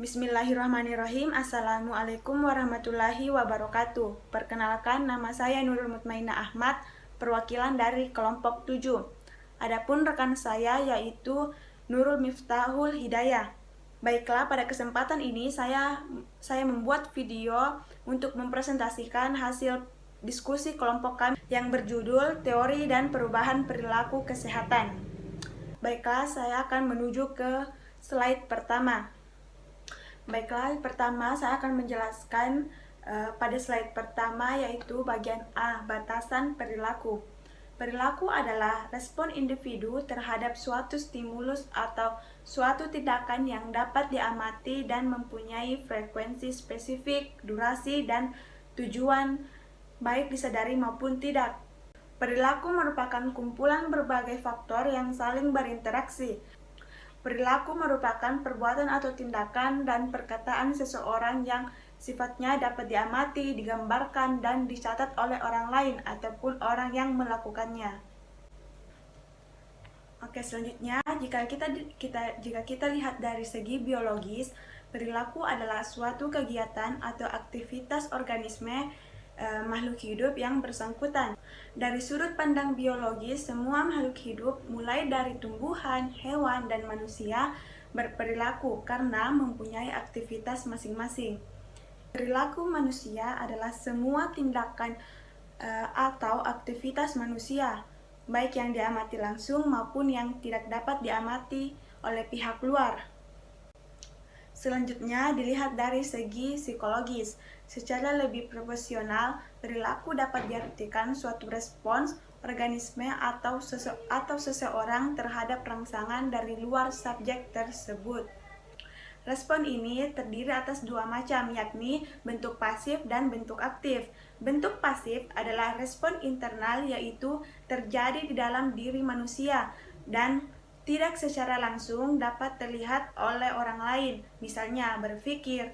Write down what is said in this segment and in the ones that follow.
Bismillahirrahmanirrahim. Assalamualaikum warahmatullahi wabarakatuh. Perkenalkan, nama saya Nurul Mutmainah Ahmad, perwakilan dari kelompok 7. Adapun rekan saya yaitu Nurul Miftahul Hidayah. Baiklah, pada kesempatan ini saya membuat video untuk mempresentasikan hasil diskusi kelompok kami yang berjudul Teori dan Perubahan Perilaku Kesehatan. Baiklah, saya akan menuju ke slide pertama. Baiklah, pertama saya akan menjelaskan pada slide pertama, yaitu bagian A, batasan perilaku. Perilaku adalah respon individu terhadap suatu stimulus atau suatu tindakan yang dapat diamati dan mempunyai frekuensi spesifik, durasi, dan tujuan, baik disadari maupun tidak. Perilaku merupakan kumpulan berbagai faktor yang saling berinteraksi. Perilaku merupakan perbuatan atau tindakan dan perkataan seseorang yang sifatnya dapat diamati, digambarkan, dan dicatat oleh orang lain ataupun orang yang melakukannya. Oke, selanjutnya jika kita lihat dari segi biologis, perilaku adalah suatu kegiatan atau aktivitas organisme makhluk hidup yang bersangkutan. Dari sudut pandang biologis, semua makhluk hidup mulai dari tumbuhan, hewan, dan manusia berperilaku karena mempunyai aktivitas masing-masing. Perilaku manusia adalah semua tindakan atau aktivitas manusia, baik yang diamati langsung maupun yang tidak dapat diamati oleh pihak luar. Selanjutnya dilihat dari segi psikologis. Secara lebih profesional, perilaku dapat diartikan suatu respons organisme atau seseorang terhadap rangsangan dari luar subjek tersebut. Respon ini terdiri atas dua macam, yakni bentuk pasif dan bentuk aktif. Bentuk pasif adalah respon internal, yaitu terjadi di dalam diri manusia dan tidak secara langsung dapat terlihat oleh orang lain, misalnya berpikir,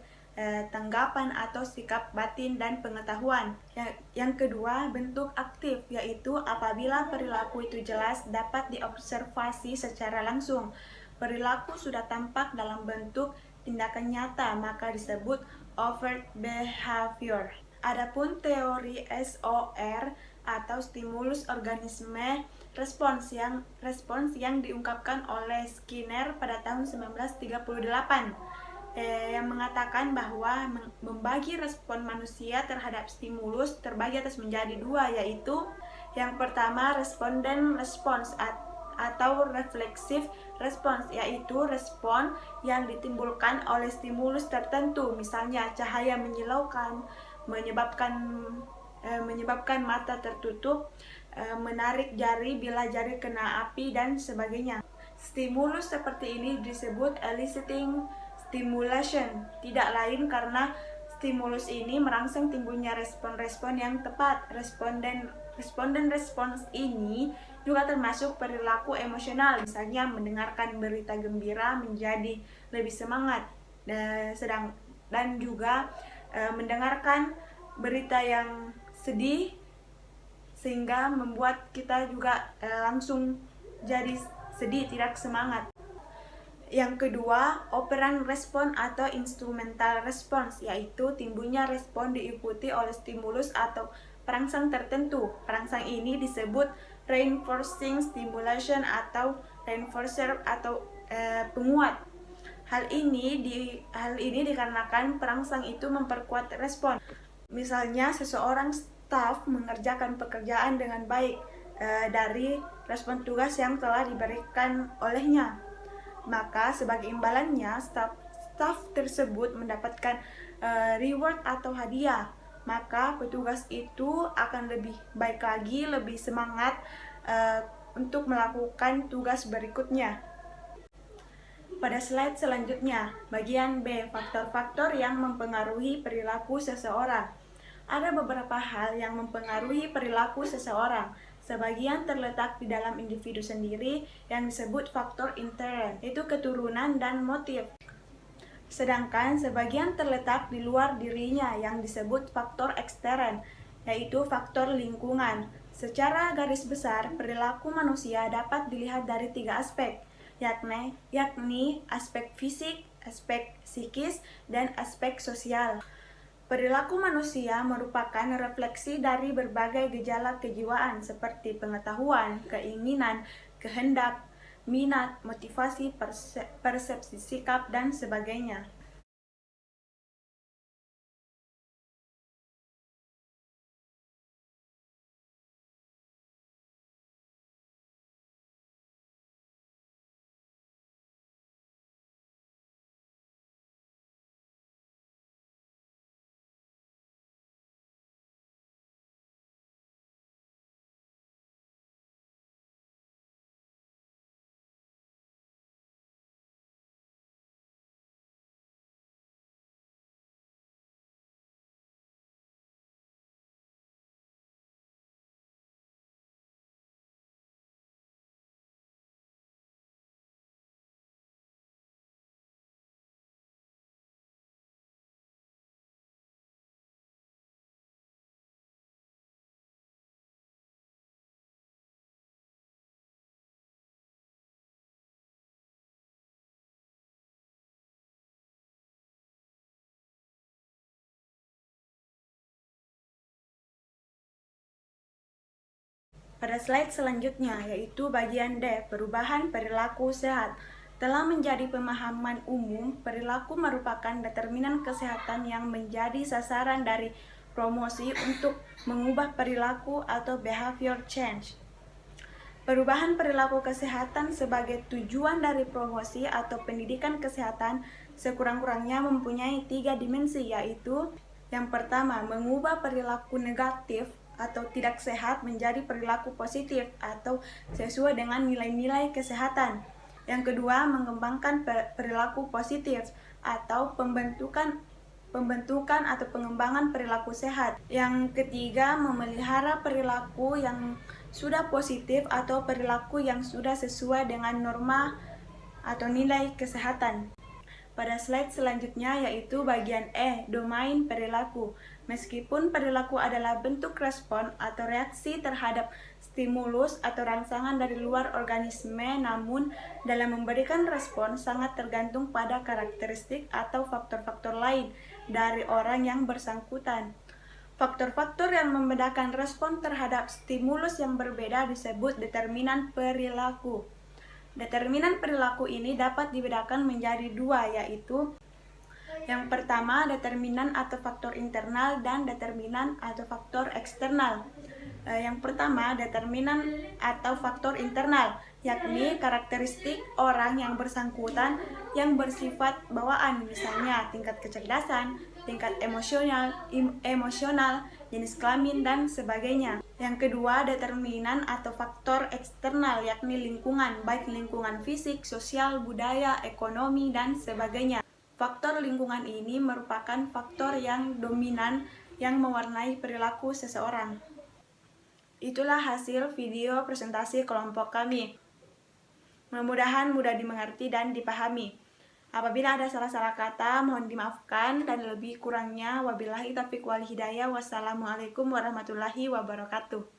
tanggapan atau sikap batin dan pengetahuan. Yang kedua, bentuk aktif, yaitu apabila perilaku itu jelas dapat diobservasi secara langsung. Perilaku sudah tampak dalam bentuk tindakan nyata, maka disebut overt behavior. Adapun teori SOR atau stimulus organisme respons yang diungkapkan oleh Skinner pada tahun 1938 yang mengatakan bahwa membagi respon manusia terhadap stimulus terbagi atas menjadi dua, yaitu yang pertama responden response atau reflexive response, yaitu respon yang ditimbulkan oleh stimulus tertentu, misalnya cahaya menyilaukan, menyebabkan mata tertutup, menarik jari bila jari kena api, dan sebagainya. Stimulus seperti ini disebut eliciting stimulation, tidak lain karena stimulus ini merangsang timbulnya respon-respon yang tepat. Responden respons ini juga termasuk perilaku emosional, misalnya mendengarkan berita gembira menjadi lebih semangat, dan juga mendengarkan berita yang sedih sehingga membuat kita juga langsung jadi sedih, tidak semangat. Yang kedua, operan respon atau instrumental response, yaitu timbulnya respon diikuti oleh stimulus atau perangsang tertentu. Perangsang ini disebut reinforcing stimulation atau reinforcer atau penguat. Hal ini dikarenakan perangsang itu memperkuat respon. Misalnya seseorang staf mengerjakan pekerjaan dengan baik dari respon tugas yang telah diberikan olehnya, maka sebagai imbalannya staf tersebut mendapatkan reward atau hadiah, maka petugas itu akan lebih baik lagi, lebih semangat untuk melakukan tugas berikutnya. Pada slide selanjutnya, bagian B, faktor-faktor yang mempengaruhi perilaku seseorang. Ada beberapa hal yang mempengaruhi perilaku seseorang. Sebagian terletak di dalam individu sendiri yang disebut faktor intern, yaitu keturunan dan motif. Sedangkan sebagian terletak di luar dirinya yang disebut faktor ekstern, yaitu faktor lingkungan. Secara garis besar, perilaku manusia dapat dilihat dari tiga aspek, yakni aspek fisik, aspek psikis, dan aspek sosial. Perilaku manusia merupakan refleksi dari berbagai gejala kejiwaan seperti pengetahuan, keinginan, kehendak, minat, motivasi, persepsi sikap, dan sebagainya. Pada slide selanjutnya, yaitu bagian D, perubahan perilaku sehat. Telah menjadi pemahaman umum, perilaku merupakan determinan kesehatan yang menjadi sasaran dari promosi untuk mengubah perilaku atau behavior change. Perubahan perilaku kesehatan sebagai tujuan dari promosi atau pendidikan kesehatan sekurang-kurangnya mempunyai 3 dimensi, yaitu yang pertama, mengubah perilaku negatif atau tidak sehat menjadi perilaku positif atau sesuai dengan nilai-nilai kesehatan. Yang kedua, mengembangkan perilaku positif atau pembentukan atau pengembangan perilaku sehat. Yang ketiga, memelihara perilaku yang sudah positif atau perilaku yang sudah sesuai dengan norma atau nilai kesehatan. Pada slide selanjutnya, yaitu bagian E, domain perilaku. Meskipun perilaku adalah bentuk respon atau reaksi terhadap stimulus atau rangsangan dari luar organisme, namun dalam memberikan respon sangat tergantung pada karakteristik atau faktor-faktor lain dari orang yang bersangkutan. Faktor-faktor yang membedakan respon terhadap stimulus yang berbeda disebut determinan perilaku. Determinan perilaku ini dapat dibedakan menjadi 2, yaitu yang pertama, determinan atau faktor internal dan determinan atau faktor eksternal. Yang pertama, determinan atau faktor internal, yakni karakteristik orang yang bersangkutan yang bersifat bawaan, misalnya tingkat kecerdasan, tingkat emosional, jenis kelamin, dan sebagainya. Yang kedua, determinan atau faktor eksternal, yakni lingkungan, baik lingkungan fisik, sosial, budaya, ekonomi, dan sebagainya. Faktor lingkungan ini merupakan faktor yang dominan yang mewarnai perilaku seseorang. Itulah hasil video presentasi kelompok kami. Mudah-mudahan mudah dimengerti dan dipahami. Apabila ada salah-salah kata, mohon dimaafkan, dan lebih kurangnya wabillahi taufiq wal hidayah. Wassalamualaikum warahmatullahi wabarakatuh.